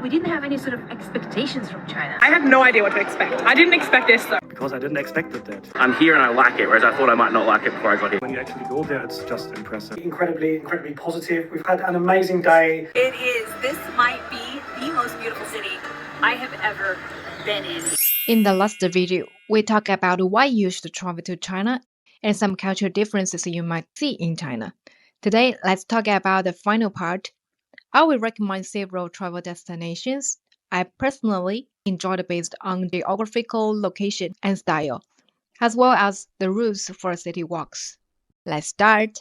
we didn't have any sort of expectations from China. I had no idea what to expect. I didn't expect this though. Because I didn't expect that. I'm here and I like it, whereas I thought I might not like it before I got here. When you actually go there, it's just impressive. Incredibly positive. We've had an amazing day. This might be the most beautiful city I have ever been in. In the last video, we talked about why you should travel to China and some cultural differences you might see in China. Today, let's talk about the final part. I will recommend several travel destinations I personally enjoyed based on geographical location and style, as well as the routes for city walks. Let's start.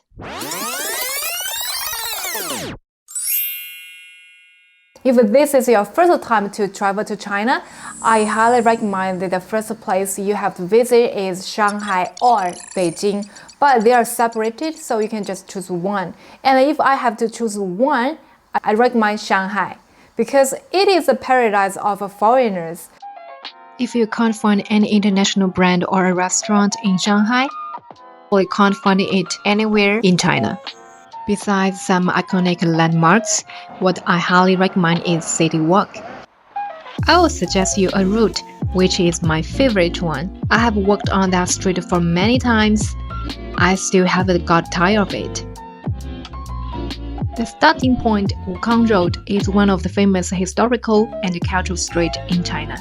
If this is your first time to travel to China, I highly recommend that the first place you have to visit is Shanghai or Beijing, but they are separated, so you can just choose one. And if I have to choose one, I recommend Shanghai because it is a paradise of foreigners. If you can't find any international brand or a restaurant in Shanghai, you can't find it anywhere in China. Besides some iconic landmarks, what I highly recommend is city walk. I will suggest you a route, which is my favorite one. I have walked on that street for many times. I still haven't got tired of it. The starting point, Wukang Road, is one of the famous historical and cultural streets in China.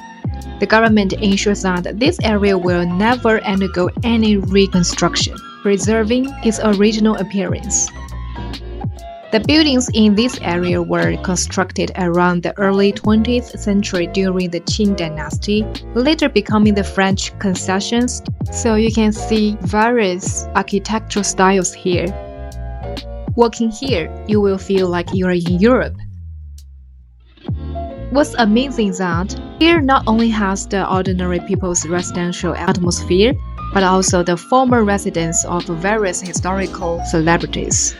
The government ensures that this area will never undergo any reconstruction, preserving its original appearance. The buildings in this area were constructed around the early 20th century during the Qing dynasty, later becoming the French concessions, so you can see various architectural styles here. Walking here, you will feel like you are in Europe. What's amazing is that here not only has the ordinary people's residential atmosphere, but also the former residence of various historical celebrities.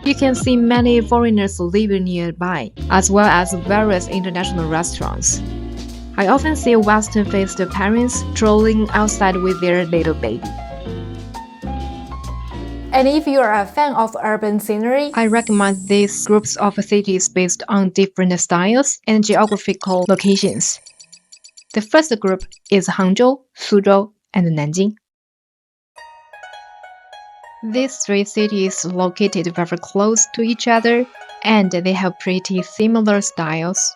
You can see many foreigners living nearby, as well as various international restaurants. I often see Western-faced parents strolling outside with their little baby. And if you are a fan of urban scenery, I recommend these groups of cities based on different styles and geographical locations. The first group is Hangzhou, Suzhou, and Nanjing. These three cities are located very close to each other, and they have pretty similar styles.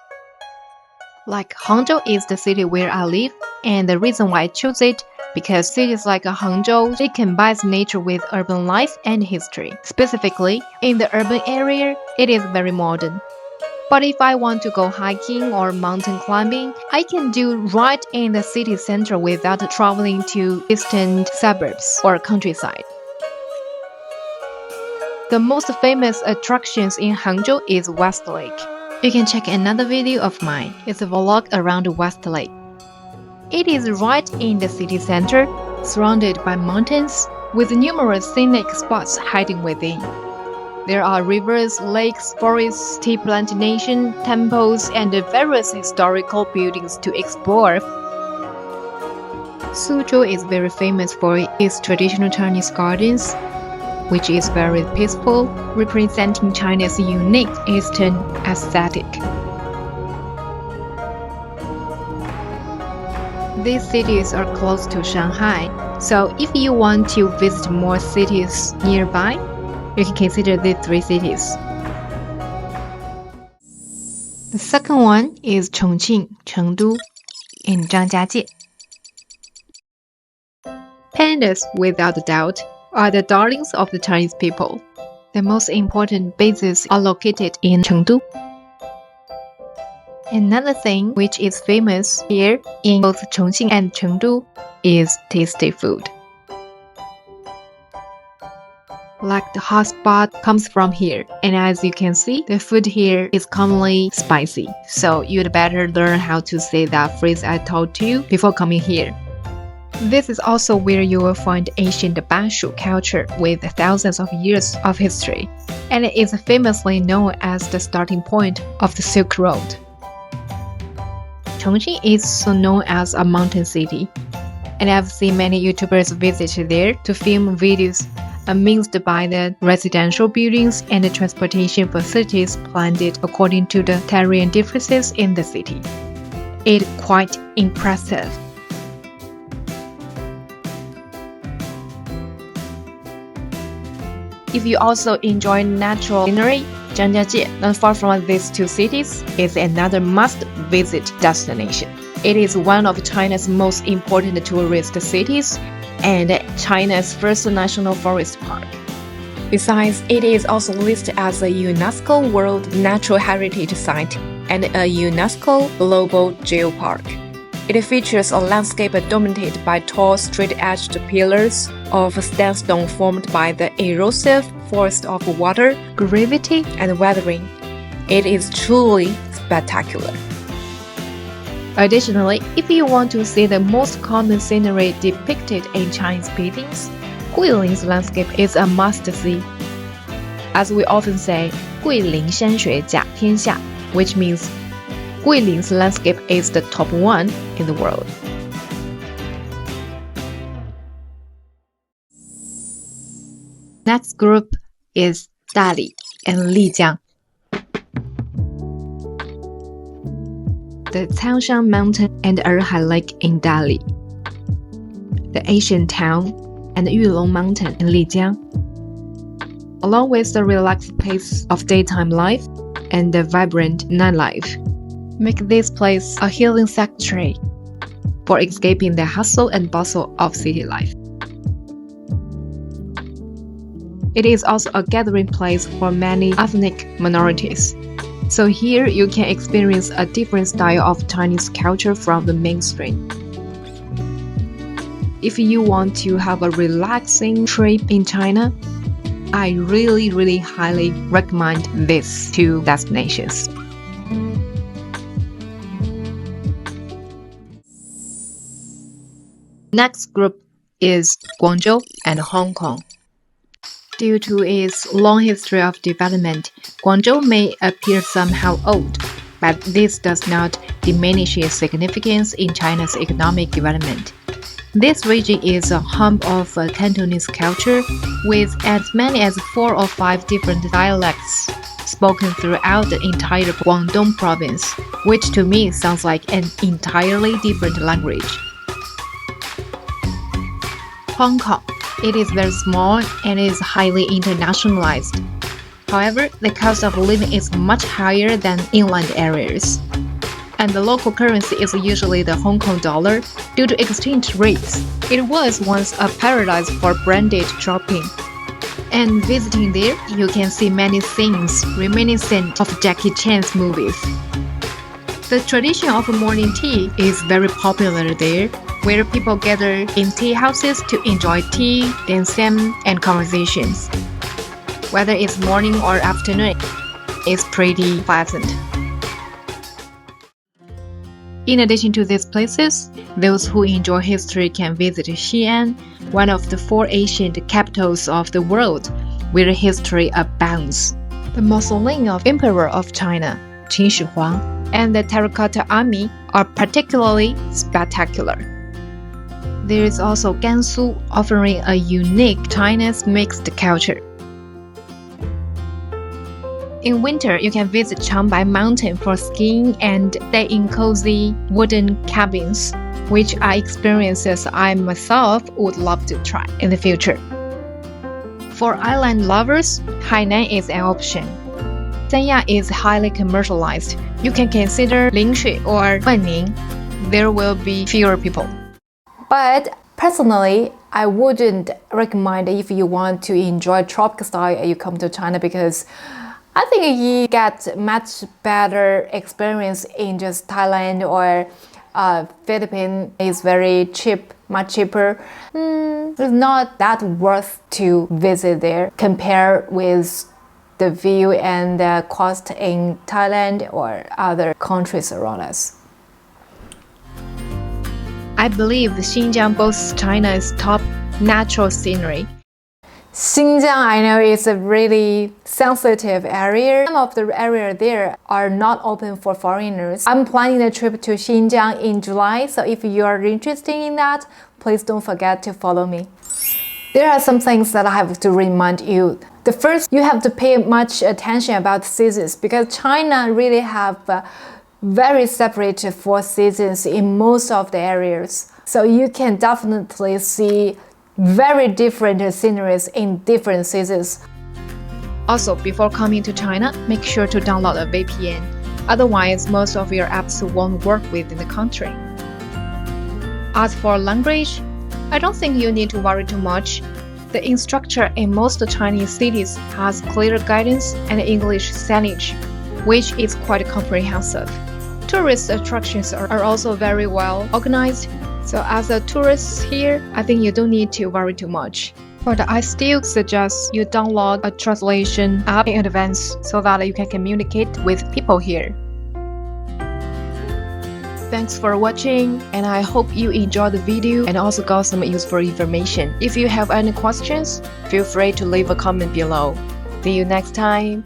Like Hangzhou is the city where I live, and the reason why I chose it because cities like Hangzhou, they combine nature with urban life and history. Specifically, in the urban area, it is very modern. But if I want to go hiking or mountain climbing, I can do right in the city center without traveling to distant suburbs or countryside. The most famous attractions in Hangzhou is West Lake. You can check another video of mine. It's a vlog around West Lake. It is right in the city center, surrounded by mountains, with numerous scenic spots hiding within. There are rivers, lakes, forests, tea plantation, temples, and various historical buildings to explore. Suzhou is very famous for its traditional Chinese gardens, which is very peaceful, representing China's unique Eastern aesthetic. These cities are close to Shanghai, so if you want to visit more cities nearby, you can consider these three cities. The second one is Chongqing, Chengdu, in Zhangjiajie. Pandas, without doubt, are the darlings of the Chinese people. The most important bases are located in Chengdu. Another thing which is famous here in both Chongqing and Chengdu is tasty food. Like the hot spot comes from here, and as you can see, the food here is commonly spicy, so you'd better learn how to say that phrase I told you before coming here. This is also where you will find ancient Bashu culture with thousands of years of history, and it is famously known as the starting point of the Silk Road. Chongqing is also known as a mountain city, and I've seen many YouTubers visit there to film videos amazed by the residential buildings and the transportation facilities planned according to the terrain differences in the city. It's quite impressive. If you also enjoy natural scenery, Zhangjiajie, not far from these two cities, is another must-visit destination. It is one of China's most important tourist cities and China's first national forest park. Besides, it is also listed as a UNESCO World Natural Heritage Site and a UNESCO Global Geopark. It features a landscape dominated by tall, straight-edged pillars of sandstone formed by the erosive force of water, gravity, and weathering. It is truly spectacular. Additionally, if you want to see the most common scenery depicted in Chinese paintings, Guilin's landscape is a must-see. As we often say, 桂林山水甲天下, which means Guilin's landscape is the top one in the world. Next group is Dali and Lijiang. The Tangshan Mountain and Erhai Lake in Dali, the ancient town, and Yulong Mountain in Lijiang, along with the relaxed pace of daytime life and the vibrant nightlife, make this place a healing sanctuary for escaping the hustle and bustle of city life. It is also a gathering place for many ethnic minorities. So here you can experience a different style of Chinese culture from the mainstream. If you want to have a relaxing trip in China, I really highly recommend these two destinations. Next group is Guangzhou and Hong Kong. Due to its long history of development, Guangzhou may appear somehow old, but this does not diminish its significance in China's economic development. This region is a hub of Cantonese culture with as many as 4 or 5 different dialects spoken throughout the entire Guangdong province, which to me sounds like an entirely different language. Hong Kong. It is very small and is highly internationalized. However, the cost of living is much higher than inland areas. And the local currency is usually the Hong Kong dollar due to exchange rates. It was once a paradise for branded shopping. And visiting there, you can see many things reminiscent of Jackie Chan's movies. The tradition of morning tea is very popular there, where people gather in tea houses to enjoy tea, dancing, and conversations. Whether it's morning or afternoon, it's pretty pleasant. In addition to these places, those who enjoy history can visit Xi'an, one of the 4 ancient capitals of the world, where history abounds. The mausoleum of Emperor of China, Qin Shi Huang, and the Terracotta Army are particularly spectacular. There is also Gansu, offering a unique Chinese mixed culture. In winter, you can visit Changbai Mountain for skiing and stay in cozy wooden cabins, which are experiences I myself would love to try in the future. For island lovers, Hainan is an option. Sanya is highly commercialized. You can consider Lingshui or Wenning. There will be fewer people. But personally, I wouldn't recommend if you want to enjoy tropical style you come to China, because I think you get much better experience in just Thailand or Philippines. Is very cheap, much cheaper. It's not that worth to visit there compared with the view and the cost in Thailand or other countries around us. I believe Xinjiang boasts China's top natural scenery. Xinjiang, I know, is a really sensitive area. Some of the areas there are not open for foreigners. I'm planning a trip to Xinjiang in July, so if you are interested in that, please don't forget to follow me. There are some things that I have to remind you. The first, you have to pay much attention about seasons because China really have very separate 4 seasons in most of the areas. So you can definitely see very different sceneries in different seasons. Also, before coming to China, make sure to download a VPN. Otherwise, most of your apps won't work within the country. As for language, I don't think you need to worry too much. The instructor in most Chinese cities has clear guidance and English signage, which is quite comprehensive. Tourist attractions are also very well organized, so as a tourist here, I think you don't need to worry too much. But I still suggest you download a translation app in advance so that you can communicate with people here. Thanks for watching, and I hope you enjoyed the video and also got some useful information. If you have any questions, feel free to leave a comment below. See you next time!